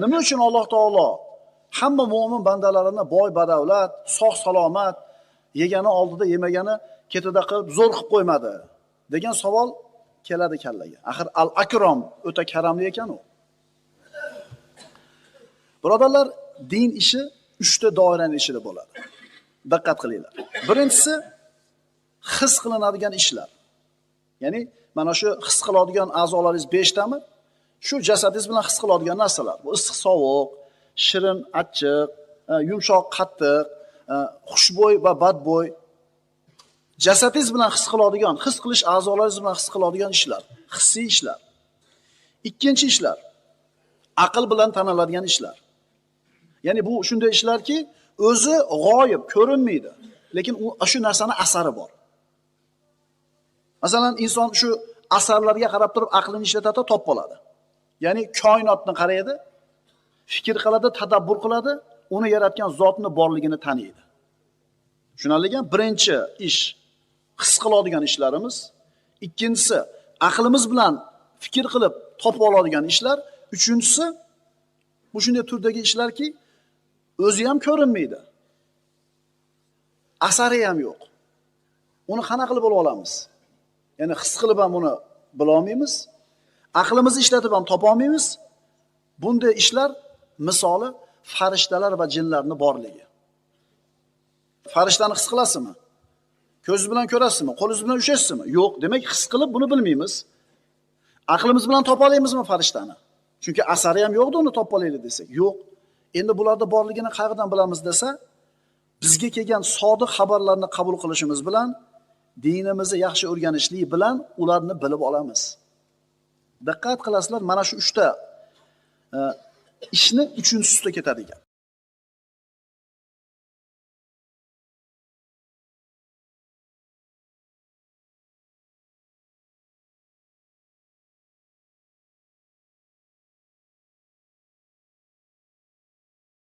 Nima uchun Alloh taolo hamma mu'min bandalarini boy badavlat, sog' salomat, yegani oldida yemagani ketida qilib zo'r qilib qo'ymadi degan savol keladi kallaga. Axir al-akrom o'ta karamli ekan u. Birodarlar, din ishi 3 ta doiraning ichida bo'ladi. Diqqat qilinglar. Birinchisi his qilinadigan ishlar. Ya'ni mana shu his qiladigan a'zolaringiz 5 tami? Shu jasadingiz bilan his qiladigan narsalar. Bu issiq sovuq, shirin achchiq, yumshoq qattiq, xushbo'y va badbo'y. Jasadingiz bilan his qiladigan, his qilish a'zolaringiz bilan his qiladigan ishlar, hissiy ishlar. Ikkinchi ishlar aql bilan taniladigan ishlar. Ya'ni bu shunday ishlarki, o'zi g'oyib, ko'rinmaydi, lekin shu narsani asari bor. Masalan, inson shu asarlarga qarab turib aqlini ishlatadi, top bo'ladi. Ya'ni koinotni qaraydi, fikr qiladi, tadabbur qiladi, uni yaratgan zotni borligini taniydi. Shunaligan birinchi ish his qiladigan ishlarimiz, ikkinchisi aqlimiz bilan fikr qilib topa oladigan ishlar, uchinchisi bu shunday turdagi ishlarki, o'zi ham ko'rinmaydi. Asari ham yo'q. Uni qanaqa qilib olamiz? Ya'ni his qilib ham uni bila olmaymiz, aqlimizni ishlatib ham topa olmaymiz. Bunday ishlar misoli farishtalar va jinlarning borligi. Farishtani his qilasizmi? Ko'z bilan ko'rasizmi? Qo'lingiz bilan ushlaysizmi? Yo'q. Demak, his qilib buni bilmaymiz. Aqlimiz bilan topa olamizmi farishtani? Chunki asari ham yo'qdi uni topa olaylik desak. Yo'q. Endi bularda borligini qayerdan bilamiz desa, bizga kelgan sodiq xabarlarni qabul qilishimiz bilan, dinimizni yaxshi o'rganishlik bilan ularni bilib olamiz. Diqqat qilasizlar, mana shu 3 ta ishni 3-inchisida ketadi ekan.